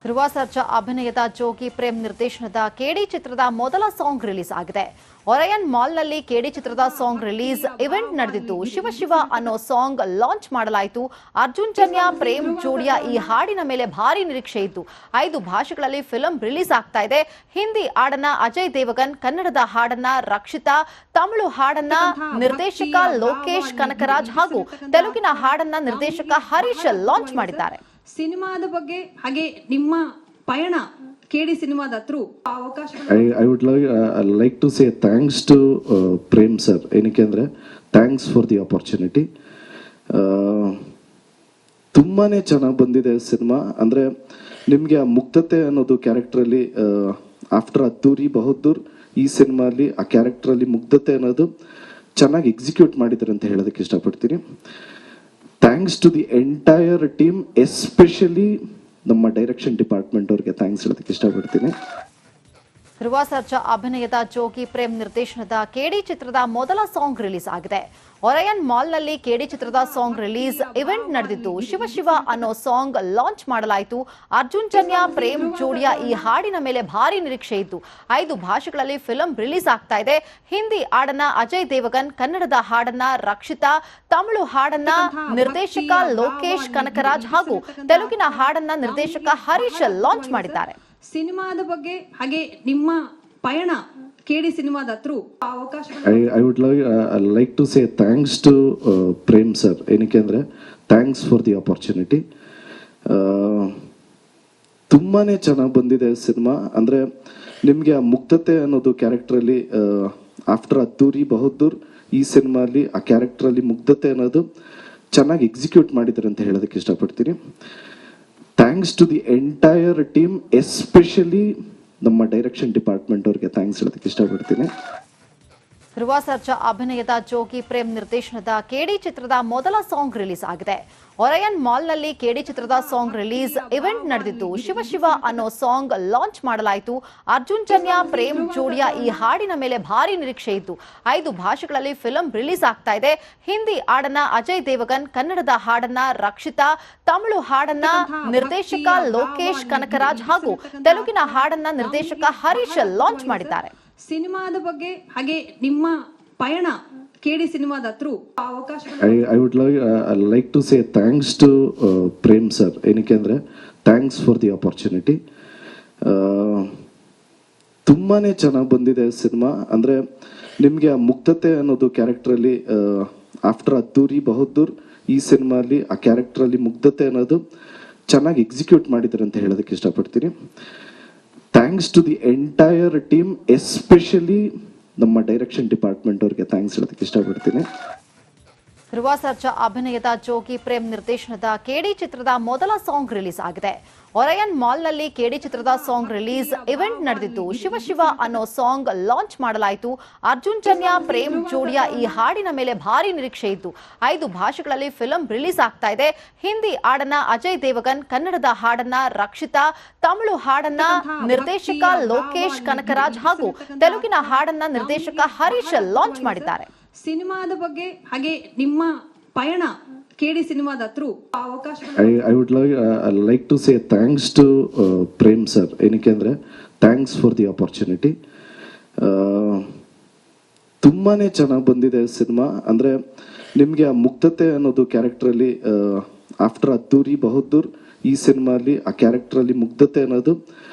ಧ್ರುವ ಸರ್ಜಾ ಅಭಿನಯದ ಜೋಗಿ ಪ್ರೇಮ್ ನಿರ್ದೇಶನದ ಕೆಡಿ ಚಿತ್ರದ ಮೊದಲ ಸಾಂಗ್ ರಿಲೀಸ್ ಆಗಿದೆ. ಒರಯನ್ ಮಾಲ್ನಲ್ಲಿ ಕೆಡಿ ಚಿತ್ರದ ಸಾಂಗ್ ರಿಲೀಸ್ ಇವೆಂಟ್ ನಡೆದಿದ್ದು, ಶಿವ ಶಿವ ಅನ್ನೋ ಸಾಂಗ್ ಲಾಂಚ್ ಮಾಡಲಾಯಿತು. ಅರ್ಜುನ್ ಜನ್ಯ ಪ್ರೇಮ್ ಜೋಡಿಯ ಈ ಹಾಡಿನ ಮೇಲೆ ಭಾರಿ ನಿರೀಕ್ಷೆ ಇತ್ತು. 5 ಭಾಷೆಗಳಲ್ಲಿ ಫಿಲ್ಮ್ ರಿಲೀಸ್ ಆಗ್ತಾ ಇದೆ. ಹಿಂದಿ ಹಾಡನ್ನ ಅಜಯ್ ದೇವಗನ್, ಕನ್ನಡದ ಹಾಡನ್ನ ರಕ್ಷಿತಾ, ತಮಿಳು ಹಾಡನ್ನ ನಿರ್ದೇಶಕ ಲೋಕೇಶ್ ಕನಕರಾಜ್ ಹಾಗೂ ತೆಲುಗಿನ ಹಾಡನ್ನ ನಿರ್ದೇಶಕ ಹರೀಶ್ ಲಾಂಚ್ ಮಾಡಿದ್ದಾರೆ. ಸಿನಿಮಾದ ಬಗ್ಗೆ ಹಾಗೆ ನಿಮ್ಮ ಪಯಣ ಕೆಡಿ ಸಿನಿಮಾದ ಥ್ರೂ ಅವಕಾಶ I would like to say thanks to Prem sir. ಏನಕ್ಕೆ ಅಂದ್ರೆ ಥ್ಯಾಂಕ್ಸ್ ಫಾರ್ ದಿ ಆಪರ್ಚುನಿಟಿ. ತುಂಬಾನೇ ಚೆನ್ನಾಗಿ ಬಂದಿದೆ ಸಿನಿಮಾ. ಅಂದ್ರೆ ನಿಮ್ಗೆ ಆ ಮುಕ್ತತೆ ಅನ್ನೋದು ಕ್ಯಾರೆಕ್ಟರ್ ಅಲ್ಲಿ ಆಫ್ಟರ್ ಅದ್ದೂರಿ ಬಹದ್ದೂರ್ ಈ ಸಿನಿಮಾಲಿ ಆ ಕ್ಯಾರೆಕ್ಟರ್ ಅಲ್ಲಿ ಮುಗ್ಧತೆ ಅನ್ನೋದು ಚೆನ್ನಾಗಿ ಎಕ್ಸಿಕ್ಯೂಟ್ ಮಾಡಿದ್ದಾರೆ ಅಂತ ಹೇಳೋದಕ್ಕೆ ಇಷ್ಟಪಡ್ತೀನಿ. Thanks to the entire team, especially ನಮ್ಮ ಡೈರೆಕ್ಷನ್ ಡಿಪಾರ್ಟ್ಮೆಂಟ್ ಅವ್ರಿಗೆ ಥ್ಯಾಂಕ್ಸ್ ಹೇಳೋದಕ್ಕೆ ಇಷ್ಟಪಡ್ತೀನಿ. ಧ್ರುವ ಸರ್ಜಾ ಅಭಿನಯದ ಜೋಗಿ ಪ್ರೇಮ್ ನಿರ್ದೇಶನದ ಕೆಡಿ ಚಿತ್ರದ ಮೊದಲ ಸಾಂಗ್ ರಿಲೀಸ್ ಆಗಿದೆ. ಒರಯನ್ ಮಾಲ್ನಲ್ಲಿ ಕೆಡಿ ಚಿತ್ರದ ಸಾಂಗ್ ರಿಲೀಸ್ ಇವೆಂಟ್ ನಡೆದಿದ್ದು, ಶಿವ ಶಿವ ಅನ್ನೋ ಸಾಂಗ್ ಲಾಂಚ್ ಮಾಡಲಾಯಿತು. ಅರ್ಜುನ್ ಜನ್ಯ ಪ್ರೇಮ್ ಜೋಡಿಯ ಈ ಹಾಡಿನ ಮೇಲೆ ಭಾರಿ ನಿರೀಕ್ಷೆ ಇತ್ತು. 5 ಭಾಷೆಗಳಲ್ಲಿ ಫಿಲ್ಮ್ ರಿಲೀಸ್ ಆಗ್ತಾ ಇದೆ. ಹಿಂದಿ ಹಾಡನ್ನ ಅಜಯ್ ದೇವಗನ್, ಕನ್ನಡದ ಹಾಡನ್ನ ರಕ್ಷಿತಾ, ತಮಿಳು ಹಾಡನ್ನ ನಿರ್ದೇಶಕ ಲೋಕೇಶ್ ಕನಕರಾಜ್ ಹಾಗೂ ತೆಲುಗಿನ ಹಾಡನ್ನ ನಿರ್ದೇಶಕ ಹರೀಶ್ ಲಾಂಚ್ ಮಾಡಿದ್ದಾರೆ. ಸಿನಿಮಾದ ಬಗ್ಗೆ ಹಾಗೆ ನಿಮ್ಮ ಪಯಣ ಕೆಡಿ ಸಿನಿಮಾದ ಥ್ರೂ ಅವಕಾಶ I would like to say thanks to Prem sir. ಏನಕ್ಕೆ ಅಂದ್ರೆ ಥ್ಯಾಂಕ್ಸ್ ಫಾರ್ ದಿ ಆಪರ್ಚುನಿಟಿ. ತುಂಬಾನೇ ಚೆನ್ನಾಗಿ ಬಂದಿದೆ ಸಿನಿಮಾ. ಅಂದ್ರೆ ನಿಮ್ಗೆ ಆ ಮುಕ್ತತೆ ಅನ್ನೋದು ಕ್ಯಾರೆಕ್ಟರ್ ಅಲ್ಲಿ ಆಫ್ಟರ್ ಅದ್ದೂರಿ ಬಹದ್ದೂರ್ ಈ ಸಿನಿಮಾಲಿ ಆ ಕ್ಯಾರೆಕ್ಟರ್ ಅಲ್ಲಿ ಮುಗ್ಧತೆ ಅನ್ನೋದು ಚೆನ್ನಾಗಿ ಎಕ್ಸಿಕ್ಯೂಟ್ ಮಾಡಿದ್ದಾರೆ ಅಂತ ಹೇಳೋದಕ್ಕೆ ಇಷ್ಟಪಡ್ತೀನಿ. Thanks to the entire team, especially ನಮ್ಮ ಡೈರೆಕ್ಷನ್ ಡಿಪಾರ್ಟ್ಮೆಂಟ್ ಅವ್ರಿಗೆ ಥ್ಯಾಂಕ್ಸ್ ಹೇಳೋದಕ್ಕೆ ಇಷ್ಟಪಡ್ತೀನಿ. ಧ್ರುವ ಸರ್ಜಾ ಅಭಿನಯದ ಜೋಗಿ ಪ್ರೇಮ್ ನಿರ್ದೇಶನದ ಕೆಡಿ ಚಿತ್ರದ ಮೊದಲ ಸಾಂಗ್ ರಿಲೀಸ್ ಆಗಿದೆ. ಒರಯನ್ ಮಾಲ್ನಲ್ಲಿ ಕೆಡಿ ಚಿತ್ರದ ಸಾಂಗ್ ರಿಲೀಸ್ ಇವೆಂಟ್ ನಡೆದಿದ್ದು, ಶಿವ ಶಿವ ಅನ್ನೋ ಸಾಂಗ್ ಲಾಂಚ್ ಮಾಡಲಾಯಿತು. ಅರ್ಜುನ್ ಜನ್ಯ ಪ್ರೇಮ್ ಜೋಡಿಯ ಈ ಹಾಡಿನ ಮೇಲೆ ಭಾರಿ ನಿರೀಕ್ಷೆ ಇತ್ತು. 5 ಭಾಷೆಗಳಲ್ಲಿ ಫಿಲ್ಮ್ ರಿಲೀಸ್ ಆಗ್ತಾ ಇದೆ. ಹಿಂದಿ ಹಾಡನ್ನ ಅಜಯ್ ದೇವಗನ್, ಕನ್ನಡದ ಹಾಡನ್ನ ರಕ್ಷಿತಾ, ತಮಿಳು ಹಾಡನ್ನ ನಿರ್ದೇಶಕ ಲೋಕೇಶ್ ಕನಕರಾಜ್ ಹಾಗೂ ತೆಲುಗಿನ ಹಾಡನ್ನ ನಿರ್ದೇಶಕ ಹರೀಶ್ ಲಾಂಚ್ ಮಾಡಿದ್ದಾರೆ. ಸಿನಿಮಾದ ಬಗ್ಗೆ ಹಾಗೆ ನಿಮ್ಮ ಪಯಣ ಕೆಡಿ ಸಿನಿಮಾದ ಥ್ರೂ ಅವಕಾಶ I would like to say thanks to Prem sir. ಏನಕ್ಕೆ ಅಂದ್ರೆ ಥ್ಯಾಂಕ್ಸ್ ಫಾರ್ ದಿ ಆಪರ್ಚುನಿಟಿ. ತುಂಬಾನೇ ಚೆನ್ನಾಗಿ ಬಂದಿದೆ ಸಿನಿಮಾ. ಅಂದ್ರೆ ನಿಮ್ಗೆ ಆ ಮುಕ್ತತೆ ಅನ್ನೋದು ಕ್ಯಾರೆಕ್ಟರ್ ಅಲ್ಲಿ ಆಫ್ಟರ್ ಅದ್ದೂರಿ ಬಹದ್ದೂರ್ ಈ ಸಿನಿಮಾಲಿ ಆ ಕ್ಯಾರೆಕ್ಟರ್ ಅಲ್ಲಿ ಮುಗ್ಧತೆ ಅನ್ನೋದು ಚೆನ್ನಾಗಿ ಎಕ್ಸಿಕ್ಯೂಟ್ ಮಾಡಿದ್ದಾರೆ ಅಂತ ಹೇಳೋದಕ್ಕೆ ಇಷ್ಟಪಡ್ತೀನಿ. Thanks to the entire team, especially ನಮ್ಮ ಡೈರೆಕ್ಷನ್ ಡಿಪಾರ್ಟ್ಮೆಂಟ್ ಅವ್ರಿಗೆ ಥ್ಯಾಂಕ್ಸ್ ಹೇಳೋದಕ್ಕೆ ಇಷ್ಟಪಡ್ತೀನಿ. ಧ್ರುವ ಸರ್ಜಾ ಅಭಿನಯದ ಜೋಗಿ ಪ್ರೇಮ್ ನಿರ್ದೇಶನದ ಕೆಡಿ ಚಿತ್ರದ ಮೊದಲ ಸಾಂಗ್ ರಿಲೀಸ್ ಆಗಿದೆ. ಒರಯನ್ ಮಾಲ್ನಲ್ಲಿ ಕೆಡಿ ಚಿತ್ರದ ಸಾಂಗ್ ರಿಲೀಸ್ ಇವೆಂಟ್ ನಡೆದಿದ್ದು, ಶಿವ ಶಿವ ಅನ್ನೋ ಸಾಂಗ್ ಲಾಂಚ್ ಮಾಡಲಾಯಿತು. ಅರ್ಜುನ್ ಜನ್ಯ ಪ್ರೇಮ್ ಜೋಡಿಯ ಈ ಹಾಡಿನ ಮೇಲೆ ಭಾರಿ ನಿರೀಕ್ಷೆ ಇತ್ತು. 5 ಭಾಷೆಗಳಲ್ಲಿ ಫಿಲ್ಮ್ ರಿಲೀಸ್ ಆಗ್ತಾ ಇದೆ. ಹಿಂದಿ ಹಾಡನ್ನ ಅಜಯ್ ದೇವಗನ್, ಕನ್ನಡದ ಹಾಡನ್ನ ರಕ್ಷಿತಾ, ತಮಿಳು ಹಾಡನ್ನ ನಿರ್ದೇಶಕ ಲೋಕೇಶ್ ಕನಕರಾಜ್ ಹಾಗೂ ತೆಲುಗಿನ ಹಾಡನ್ನ ನಿರ್ದೇಶಕ ಹರೀಶ್ ಲಾಂಚ್ ಮಾಡಿದ್ದಾರೆ. ಸಿನಿಮಾದ ಬಗ್ಗೆ ಹಾಗೆ ನಿಮ್ಮ ಪಯಣ ಕೆಡಿ ಸಿನಿಮಾದ ಥ್ರೂ ಅವಕಾಶ I would like to say thanks to Prem sir. ಏನಕ್ಕೆ ಅಂದ್ರೆ ಥ್ಯಾಂಕ್ಸ್ ಫಾರ್ ದಿ ಆಪರ್ಚುನಿಟಿ. ತುಂಬಾನೇ ಚೆನ್ನಾಗಿ ಬಂದಿದೆ ಸಿನಿಮಾ. ಅಂದ್ರೆ ನಿಮ್ಗೆ ಆ ಮುಕ್ತತೆ ಅನ್ನೋದು ಕ್ಯಾರೆಕ್ಟರ್ ಅಲ್ಲಿ ಆಫ್ಟರ್ ಅದ್ದೂರಿ ಬಹದ್ದೂರ್ ಈ ಸಿನಿಮಾಲಿ ಆ ಕ್ಯಾರೆಕ್ಟರ್ ಅಲ್ಲಿ ಮುಗ್ಧತೆ ಅನ್ನೋದು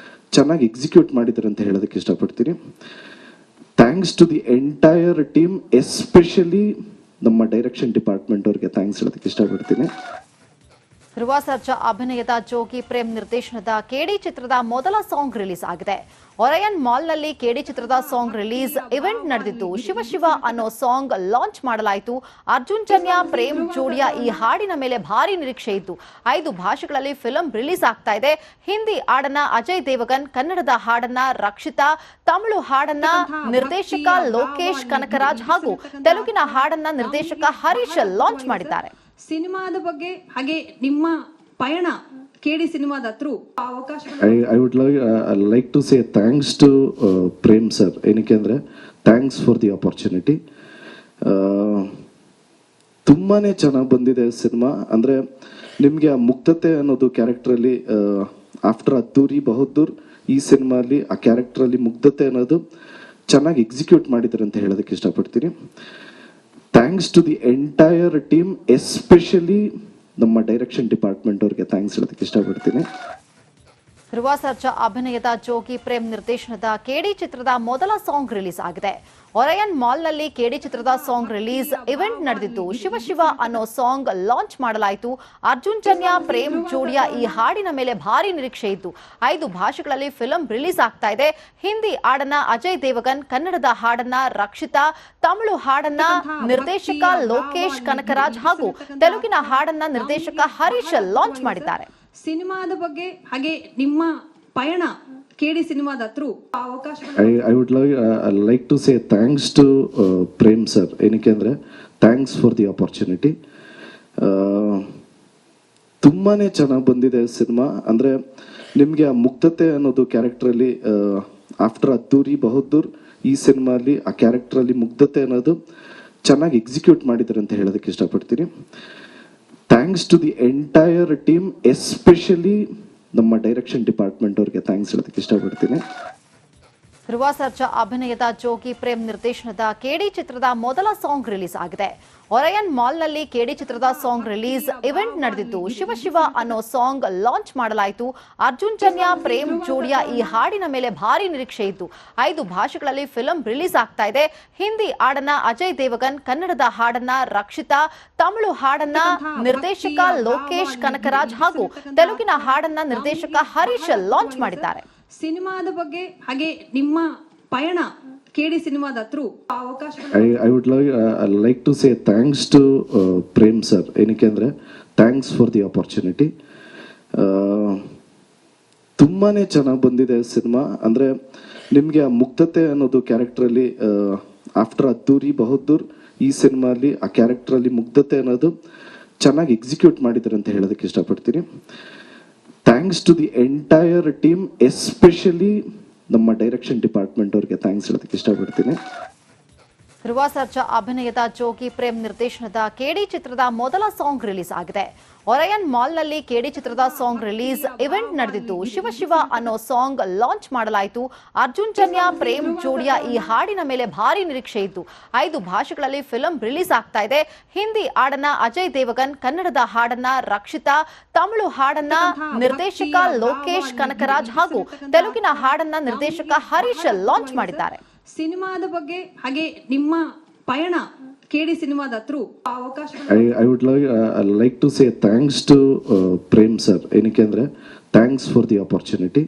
ಚೆನ್ನಾಗಿ ಎಕ್ಸಿಕ್ಯೂಟ್ ಮಾಡಿದ್ದಾರೆ ಅಂತ ಹೇಳೋದಕ್ಕೆ ಇಷ್ಟಪಡ್ತೀನಿ. Thanks to the entire team, especially ನಮ್ಮ ಡೈರೆಕ್ಷನ್ ಡಿಪಾರ್ಟ್ಮೆಂಟ್ ಅವ್ರಿಗೆ ಥ್ಯಾಂಕ್ಸ್ ಹೇಳೋದಕ್ಕೆ ಇಷ್ಟಪಡ್ತೀನಿ. ಧ್ರುವ ಸರ್ಜಾ ಅಭಿನಯದ ಜೋಗಿ ಪ್ರೇಮ್ ನಿರ್ದೇಶನದ ಕೆಡಿ ಚಿತ್ರದ ಮೊದಲ ಸಾಂಗ್ ರಿಲೀಸ್ ಆಗಿದೆ. ಒರಯನ್ ಮಾಲ್ನಲ್ಲಿ ಕೆಡಿ ಚಿತ್ರದ ಸಾಂಗ್ ರಿಲೀಸ್ ಇವೆಂಟ್ ನಡೆದಿದ್ದು, ಶಿವ ಶಿವ ಅನ್ನೋ ಸಾಂಗ್ ಲಾಂಚ್ ಮಾಡಲಾಯಿತು. ಅರ್ಜುನ್ ಜನ್ಯ ಪ್ರೇಮ್ ಜೋಡಿಯ ಈ ಹಾಡಿನ ಮೇಲೆ ಭಾರಿ ನಿರೀಕ್ಷೆ ಇತ್ತು. 5 ಭಾಷೆಗಳಲ್ಲಿ ಫಿಲ್ಮ್ ರಿಲೀಸ್ ಆಗ್ತಾ ಇದೆ. ಹಿಂದಿ ಹಾಡನ್ನ ಅಜಯ್ ದೇವಗನ್, ಕನ್ನಡದ ಹಾಡನ್ನ ರಕ್ಷಿತಾ, ತಮಿಳು ಹಾಡನ್ನ ನಿರ್ದೇಶಕ ಲೋಕೇಶ್ ಕನಕರಾಜ್ ಹಾಗೂ ತೆಲುಗಿನ ಹಾಡನ್ನ ನಿರ್ದೇಶಕ ಹರೀಶ್ ಲಾಂಚ್ ಮಾಡಿದ್ದಾರೆ. ಸಿನಿಮಾದ ಬಗ್ಗೆ ಹಾಗೆ ನಿಮ್ಮ ಪಯಣ ಕೆಡಿ ಸಿನಿಮಾದ ಥ್ರೂ ಅವಕಾಶ I would like to say thanks to Prem sir. ಏನಕ್ಕೆ ಅಂದ್ರೆ ಥ್ಯಾಂಕ್ಸ್ ಫಾರ್ ದಿ ಆಪರ್ಚುನಿಟಿ. ತುಂಬಾನೇ ಚೆನ್ನಾಗಿ ಬಂದಿದೆ ಸಿನಿಮಾ. ಅಂದ್ರೆ ನಿಮ್ಗೆ ಆ ಮುಕ್ತತೆ ಅನ್ನೋದು ಕ್ಯಾರೆಕ್ಟರ್ ಅಲ್ಲಿ ಆಫ್ಟರ್ ಅದ್ದೂರಿ ಬಹುದ್ದೂರ್ ಈ ಸಿನಿಮಾಲಿ ಆ ಕ್ಯಾರೆಕ್ಟರಲ್ಲಿ ಮುಗ್ಧತೆ ಅನ್ನೋದು ಚೆನ್ನಾಗಿ ಎಕ್ಸಿಕ್ಯೂಟ್ ಮಾಡಿದ್ದಾರೆ ಅಂತ ಹೇಳೋದಕ್ಕೆ ಇಷ್ಟಪಡ್ತೀನಿ. Thanks to the entire team, especially ನಮ್ಮ ಡೈರೆಕ್ಷನ್ ಡಿಪಾರ್ಟ್ಮೆಂಟ್ ಅವ್ರಿಗೆ ಥ್ಯಾಂಕ್ಸ್ ಹೇಳೋದಕ್ಕೆ ಇಷ್ಟಪಡ್ತೀನಿ. ಧ್ರುವ ಸರ್ಜಾ ಅಭಿನಯದ ಜೋಗಿ ಪ್ರೇಮ್ ನಿರ್ದೇಶನದ ಕೇಡಿ ಚಿತ್ರದ ಮೊದಲ ಸಾಂಗ್ ರಿಲೀಸ್ ಆಗಿದೆ. ಒರಯನ್ ಮಾಲ್ನಲ್ಲಿ ಕೇಡಿ ಚಿತ್ರದ ಸಾಂಗ್ ರಿಲೀಸ್ ಇವೆಂಟ್ ನಡೆದಿದ್ದು, ಶಿವ ಶಿವ ಅನ್ನೋ ಸಾಂಗ್ ಲಾಂಚ್ ಮಾಡಲಾಯಿತು. ಅರ್ಜುನ್ ಜನ್ಯ ಪ್ರೇಮ್ ಜೋಡಿಯ ಈ ಹಾಡಿನ ಮೇಲೆ ಭಾರಿ ನಿರೀಕ್ಷೆ ಇತ್ತು. 5 ಭಾಷೆಗಳಲ್ಲಿ ಫಿಲಂ ರಿಲೀಸ್ ಆಗ್ತಾ ಇದೆ. ಹಿಂದಿ ಹಾಡನ್ನ ಅಜಯ್ ದೇವಗನ್, ಕನ್ನಡದ ಹಾಡನ್ನ ರಕ್ಷಿತಾ, ತಮಿಳು ಹಾಡನ್ನ ನಿರ್ದೇಶಕ ಲೋಕೇಶ್ ಕನಕರಾಜ್ ಹಾಗೂ ತೆಲುಗಿನ ಹಾಡನ್ನ ನಿರ್ದೇಶಕ ಹರೀಶ್ ಲಾಂಚ್ ಮಾಡಿದ್ದಾರೆ. ಸಿನಿಮಾದ ಬಗ್ಗೆ ಹಾಗೆ ನಿಮ್ಮ ಪಯಣ ಕೇಡಿ ಸಿನಿಮಾದ ಥ್ರೂ ಅವಕಾಶ I would like to say thanks to Prem sir. ಏನಕ್ಕೆ ಅಂದರೆ ಥ್ಯಾಂಕ್ಸ್ ಫಾರ್ ದಿ ಆಪರ್ಚುನಿಟಿ. ತುಂಬಾ ಚೆನ್ನಾಗಿ ಬಂದಿದೆ ಸಿನಿಮಾ. ಅಂದರೆ ನಿಮಗೆ ಆ ಮುಗ್ಧತೆ ಅನ್ನೋದು ಕ್ಯಾರೆಕ್ಟ್ರಲ್ಲಿ ಆಫ್ಟರ್ ಅದ್ದೂರಿ ಬಹುದ್ದೂರ್ ಈ ಸಿನಿಮಾಲಿ ಆ ಕ್ಯಾರೆಕ್ಟ್ರಲ್ಲಿ ಮುಗ್ಧತೆ ಅನ್ನೋದು ಚೆನ್ನಾಗಿ ಎಕ್ಸಿಕ್ಯೂಟ್ ಮಾಡಿದ್ದಾರೆ ಅಂತ ಹೇಳೋದಕ್ಕೆ ಇಷ್ಟಪಡ್ತೀನಿ. Thanks to the entire team, especially ನಮ್ಮ ಡೈರೆಕ್ಷನ್ ಡಿಪಾರ್ಟ್ಮೆಂಟ್ ಅವ್ರಿಗೆ ಥ್ಯಾಂಕ್ಸ್ ಹೇಳೋದಕ್ಕೆ ಇಷ್ಟಪಡ್ತೀನಿ. ಧ್ರುವ ಸರ್ಜಾ ಅಭಿನಯದ ಜೋಗಿ ಪ್ರೇಮ್ ನಿರ್ದೇಶನದ ಕೇಡಿ ಚಿತ್ರದ ಮೊದಲ ಸಾಂಗ್ ರಿಲೀಸ್ ಆಗಿದೆ. ಒರಯನ್ ಮಾಲ್ನಲ್ಲಿ ಕೇಡಿ ಚಿತ್ರದ ಸಾಂಗ್ ರಿಲೀಸ್ ಇವೆಂಟ್ ನಡೆದಿದ್ದು, ಶಿವ ಶಿವ ಅನ್ನೋ ಸಾಂಗ್ ಲಾಂಚ್ ಮಾಡಲಾಯಿತು. ಅರ್ಜುನ್ ಜನ್ಯ ಪ್ರೇಮ್ ಜೋಡಿಯ ಈ ಹಾಡಿನ ಮೇಲೆ ಭಾರಿ ನಿರೀಕ್ಷೆ ಇತ್ತು. 5 ಭಾಷೆಗಳಲ್ಲಿ ಫಿಲಂ ರಿಲೀಸ್ ಆಗ್ತಾ ಇದೆ. ಹಿಂದಿ ಹಾಡನ್ನ ಅಜಯ್ ದೇವಗನ್, ಕನ್ನಡದ ಹಾಡನ್ನ ರಕ್ಷಿತಾ, ತಮಿಳು ಹಾಡನ್ನ ನಿರ್ದೇಶಕ ಲೋಕೇಶ್ ಕನಕರಾಜ್ ಹಾಗೂ ತೆಲುಗಿನ ಹಾಡನ್ನ ನಿರ್ದೇಶಕ ಹರೀಶ್ ಲಾಂಚ್ ಮಾಡಿದ್ದಾರೆ. ಸಿನಿಮಾದ ಬಗ್ಗೆ ಹಾಗೆ ನಿಮ್ಮ ಪಯಣ ಕೇಡಿ ಸಿನಿಮಾದ ಥ್ರೂ ಅವಕಾಶ I would like to say thanks to Prem sir. ಏನಕ್ಕೆ ಅಂದರೆ ಥ್ಯಾಂಕ್ಸ್ ಫಾರ್ ದಿ ಆಪರ್ಚುನಿಟಿ. ತುಂಬಾ ಚೆನ್ನಾಗಿ ಬಂದಿದೆ ಸಿನಿಮಾ. ಅಂದರೆ ನಿಮಗೆ ಆ ಮುಗ್ಧತೆ ಅನ್ನೋದು ಕ್ಯಾರೆಕ್ಟ್ರಲ್ಲಿ ಆಫ್ಟರ್ ಅದ್ದೂರಿ ಬಹುದ್ದೂರ್ ಈ ಸಿನಿಮಾಲಿ ಆ ಕ್ಯಾರೆಕ್ಟ್ರಲ್ಲಿ ಮುಗ್ಧತೆ ಅನ್ನೋದು ಚೆನ್ನಾಗಿ ಎಕ್ಸಿಕ್ಯೂಟ್ ಮಾಡಿದ್ದಾರೆ ಅಂತ ಹೇಳೋದಕ್ಕೆ ಇಷ್ಟಪಡ್ತೀನಿ. Thanks to the entire team, especially ನಮ್ಮ ಡೈರೆಕ್ಷನ್ ಡಿಪಾರ್ಟ್ಮೆಂಟ್ ಅವ್ರಿಗೆ ಥ್ಯಾಂಕ್ಸ್ ಹೇಳೋದಕ್ಕೆ ಇಷ್ಟಪಡ್ತೀನಿ. ಧ್ರುವ ಸರ್ಜಾ ಅಭಿನಯದ ಜೋಗಿ ಪ್ರೇಮ್ ನಿರ್ದೇಶನದ ಕೇಡಿ ಚಿತ್ರದ ಮೊದಲ ಸಾಂಗ್ ರಿಲೀಸ್ ಆಗಿದೆ. ಒರಯನ್ ಮಾಲ್ನಲ್ಲಿ ಕೇಡಿ ಚಿತ್ರದ ಸಾಂಗ್ ರಿಲೀಸ್ ಇವೆಂಟ್ ನಡೆದಿದ್ದು, ಶಿವ ಶಿವ ಅನ್ನೋ ಸಾಂಗ್ ಲಾಂಚ್ ಮಾಡಲಾಯಿತು. ಅರ್ಜುನ್ ಜನ್ಯ ಪ್ರೇಮ್ ಜೋಡಿಯ ಈ ಹಾಡಿನ ಮೇಲೆ ಭಾರಿ ನಿರೀಕ್ಷೆ ಇತ್ತು. 5 ಭಾಷೆಗಳಲ್ಲಿ ಫಿಲಂ ರಿಲೀಸ್ ಆಗ್ತಾ ಇದೆ. ಹಿಂದಿ ಹಾಡನ್ನ ಅಜಯ್ ದೇವಗನ್, ಕನ್ನಡದ ಹಾಡನ್ನ ರಕ್ಷಿತಾ, ತಮಿಳು ಹಾಡನ್ನ ನಿರ್ದೇಶಕ ಲೋಕೇಶ್ ಕನಕರಾಜ್ ಹಾಗೂ ತೆಲುಗಿನ ಹಾಡನ್ನ ನಿರ್ದೇಶಕ ಹರೀಶ್ ಲಾಂಚ್ ಮಾಡಿದ್ದಾರೆ. ಸಿನಿಮಾದ ಬಗ್ಗೆ ಹಾಗೆ ನಿಮ್ಮ ಪಯಣ ಕೇಡಿ ಸಿನಿಮಾದ ಥ್ರೂ ಅವಕಾಶ I would like to say thanks to Prem sir. ಏನಕ್ಕೆ ಅಂದರೆ ಥ್ಯಾಂಕ್ಸ್ ಫಾರ್ ದಿ ಆಪರ್ಚುನಿಟಿ.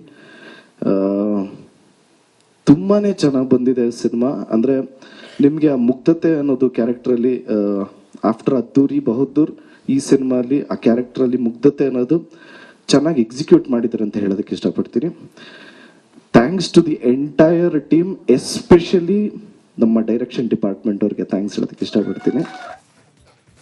ತುಂಬಾ ಚೆನ್ನಾಗಿ ಬಂದಿದೆ ಸಿನಿಮಾ. ಅಂದರೆ ನಿಮಗೆ ಆ ಮುಗ್ಧತೆ ಅನ್ನೋದು ಕ್ಯಾರೆಕ್ಟ್ರಲ್ಲಿ ಆಫ್ಟರ್ ಅದ್ದೂರಿ ಬಹುದ್ದೂರ್ ಈ ಸಿನಿಮಾಲಿ ಆ ಕ್ಯಾರೆಕ್ಟ್ರಲ್ಲಿ ಮುಗ್ಧತೆ ಅನ್ನೋದು ಚೆನ್ನಾಗಿ ಎಕ್ಸಿಕ್ಯೂಟ್ ಮಾಡಿದ್ದಾರೆ ಅಂತ ಹೇಳೋದಕ್ಕೆ ಇಷ್ಟಪಡ್ತೀನಿ. Thanks to the entire team, especially ನಮ್ಮ ಡೈರೆಕ್ಷನ್ ಡಿಪಾರ್ಟ್ಮೆಂಟ್ ಅವ್ರಿಗೆ ಥ್ಯಾಂಕ್ಸ್ ಹೇಳೋದಕ್ಕೆ ಇಷ್ಟಪಡ್ತೀನಿ.